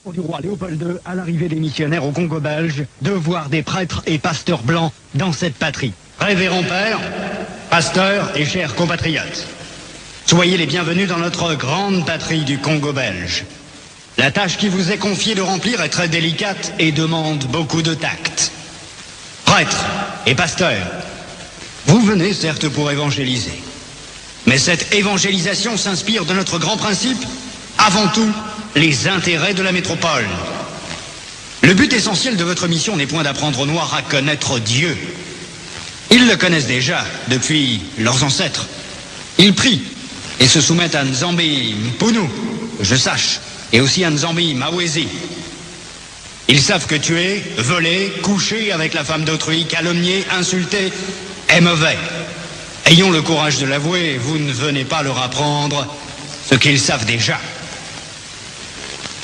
Du roi Léopold II à l'arrivée des missionnaires au Congo belge, de voir des prêtres et pasteurs blancs dans cette patrie. Révérend père, pasteurs et chers compatriotes, soyez les bienvenus dans notre grande patrie du Congo belge. La tâche qui vous est confiée de remplir est très délicate et demande beaucoup de tact. Prêtres et pasteurs, vous venez certes pour évangéliser, mais cette évangélisation s'inspire de notre grand principe, avant tout, les intérêts de la métropole. Le but essentiel de votre mission n'est point d'apprendre aux Noirs à connaître Dieu. Ils le connaissent déjà depuis leurs ancêtres. Ils prient et se soumettent à Nzambi Mpunu, que je sache, et aussi à Nzambi Mawezi. Ils savent que tuer, voler, coucher avec la femme d'autrui, calomnier, insulter, est mauvais. Ayons le courage de l'avouer, vous ne venez pas leur apprendre ce qu'ils savent déjà.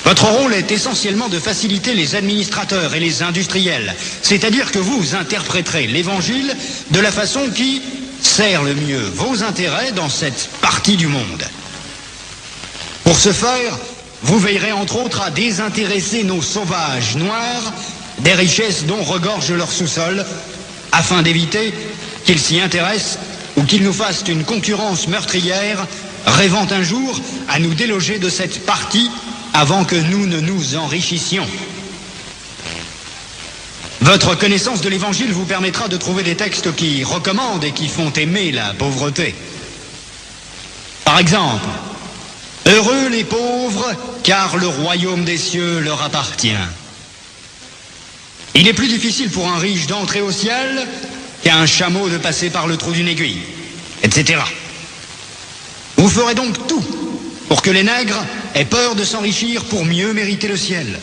Votre rôle est essentiellement de faciliter les administrateurs et les industriels, c'est-à-dire que vous interpréterez l'évangile de la façon qui sert le mieux vos intérêts dans cette partie du monde. Pour ce faire, vous veillerez entre autres à désintéresser nos sauvages noirs des richesses dont regorge leur sous-sol, afin d'éviter qu'ils s'y intéressent ou qu'ils nous fassent une concurrence meurtrière, rêvant un jour à nous déloger de cette partie avant que nous ne nous enrichissions. Votre connaissance de l'Évangile vous permettra de trouver des textes qui recommandent et qui font aimer la pauvreté. Par exemple, « Heureux les pauvres, car le royaume des cieux leur appartient. » Il est plus difficile pour un riche d'entrer au ciel qu'à un chameau de passer par le trou d'une aiguille, etc. Vous ferez donc tout pour que les nègres aient peur de s'enrichir pour mieux mériter le ciel.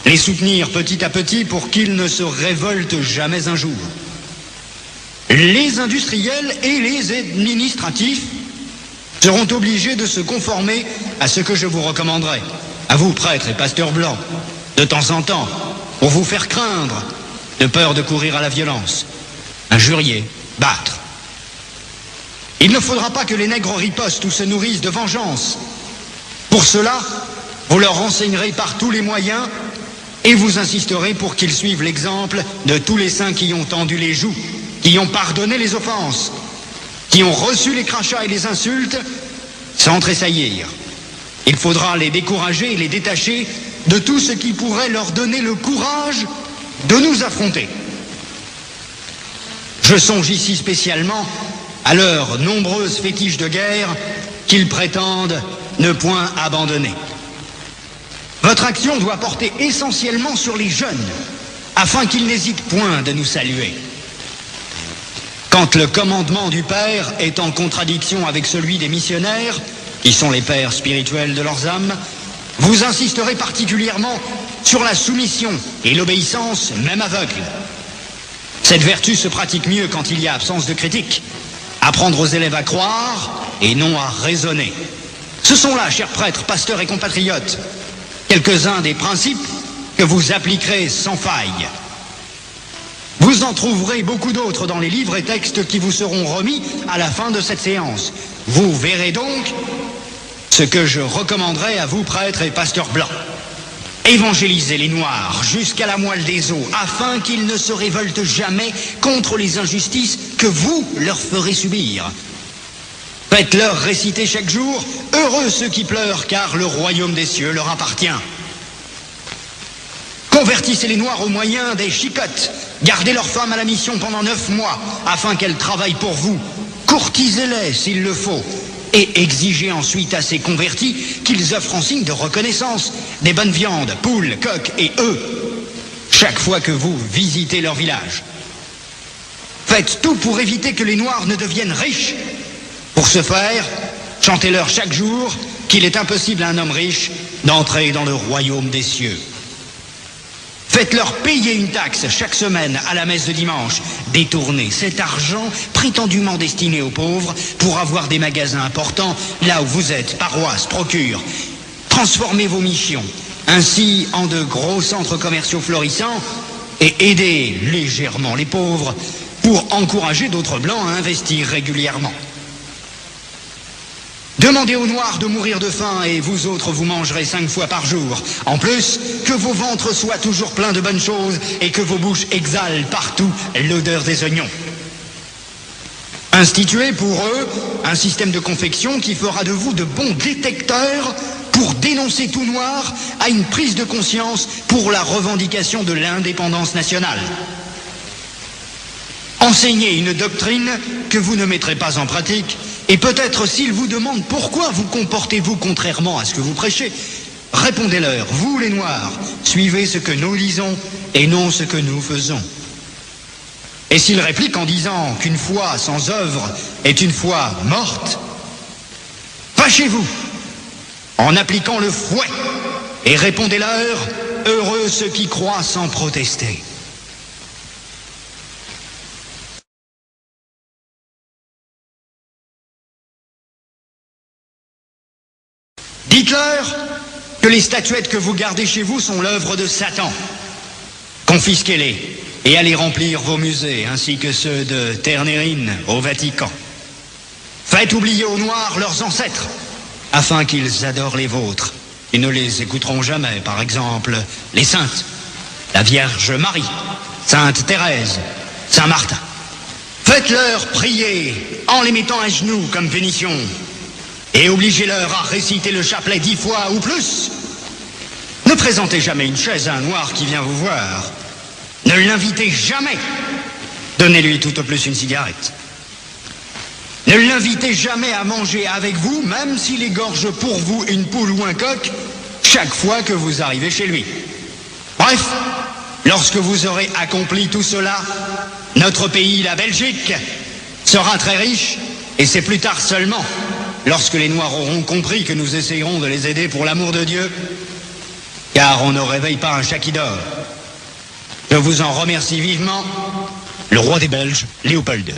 Les soutenir petit à petit pour qu'ils ne se révoltent jamais un jour. Les industriels et les administratifs seront obligés de se conformer à ce que je vous recommanderai, à vous prêtres et pasteurs blancs, de temps en temps, pour vous faire craindre, de peur de courir à la violence, injurier, battre. Il ne faudra pas que les nègres ripostent ou se nourrissent de vengeance. Pour cela, vous leur renseignerez par tous les moyens et vous insisterez pour qu'ils suivent l'exemple de tous les saints qui ont tendu les joues, qui ont pardonné les offenses, qui ont reçu les crachats et les insultes sans tressaillir. Il faudra les décourager et les détacher de tout ce qui pourrait leur donner le courage de nous affronter. Je songe ici spécialement à leurs nombreuses fétiches de guerre qu'ils prétendent ne point abandonner. Votre action doit porter essentiellement sur les jeunes, afin qu'ils n'hésitent point de nous saluer. Quand le commandement du Père est en contradiction avec celui des missionnaires, qui sont les pères spirituels de leurs âmes, vous insisterez particulièrement sur la soumission et l'obéissance, même aveugle. Cette vertu se pratique mieux quand il y a absence de critique. Apprendre aux élèves à croire et non à raisonner. Ce sont là, chers prêtres, pasteurs et compatriotes, quelques-uns des principes que vous appliquerez sans faille. Vous en trouverez beaucoup d'autres dans les livres et textes qui vous seront remis à la fin de cette séance. Vous verrez donc ce que je recommanderais à vous, prêtres et pasteurs blancs. Évangélisez les Noirs jusqu'à la moelle des os, afin qu'ils ne se révoltent jamais contre les injustices que vous leur ferez subir. Faites-leur réciter chaque jour « Heureux ceux qui pleurent, car le royaume des cieux leur appartient ». Convertissez les Noirs au moyen des chicottes. Gardez leurs femmes à la mission pendant 9 mois, afin qu'elles travaillent pour vous. Courtisez-les s'il le faut. Et exigez ensuite à ces convertis qu'ils offrent en signe de reconnaissance des bonnes viandes, poules, coqs et œufs, chaque fois que vous visitez leur village. Faites tout pour éviter que les Noirs ne deviennent riches. Pour ce faire, chantez-leur chaque jour qu'il est impossible à un homme riche d'entrer dans le royaume des cieux. Faites-leur payer une taxe chaque semaine à la messe de dimanche. Détournez cet argent prétendument destiné aux pauvres pour avoir des magasins importants là où vous êtes, paroisses, procures. Transformez vos missions ainsi en de gros centres commerciaux florissants et aidez légèrement les pauvres pour encourager d'autres blancs à investir régulièrement. De Demandez aux Noirs de mourir de faim et vous autres vous mangerez 5 fois par jour. En plus, que vos ventres soient toujours pleins de bonnes choses et que vos bouches exhalent partout l'odeur des oignons. Instituez pour eux un système de confection qui fera de vous de bons détecteurs pour dénoncer tout noir à une prise de conscience pour la revendication de l'indépendance nationale. Enseignez une doctrine que vous ne mettrez pas en pratique, et peut-être s'ils vous demandent pourquoi vous comportez-vous contrairement à ce que vous prêchez, répondez-leur, vous les Noirs, suivez ce que nous lisons et non ce que nous faisons. Et s'ils répliquent en disant qu'une foi sans œuvre est une foi morte, fâchez-vous en appliquant le fouet et répondez-leur, heureux ceux qui croient sans protester. Dites-leur que les statuettes que vous gardez chez vous sont l'œuvre de Satan. Confisquez-les et allez remplir vos musées, ainsi que ceux de Ternérine au Vatican. Faites oublier aux Noirs leurs ancêtres, afin qu'ils adorent les vôtres. Ils ne les écouteront jamais, par exemple, les saintes, la Vierge Marie, Sainte Thérèse, Saint Martin. Faites-leur prier en les mettant à genoux comme punition. Et obligez-leur à réciter le chapelet 10 fois ou plus. Ne présentez jamais une chaise à un Noir qui vient vous voir. Ne l'invitez jamais. Donnez-lui tout au plus une cigarette. Ne l'invitez jamais à manger avec vous, même s'il égorge pour vous une poule ou un coq, chaque fois que vous arrivez chez lui. Bref, lorsque vous aurez accompli tout cela, notre pays, la Belgique, sera très riche, et c'est plus tard seulement, lorsque les Noirs auront compris que nous essayerons de les aider pour l'amour de Dieu, car on ne réveille pas un chat qui dort. Je vous en remercie vivement, le roi des Belges, Léopold II.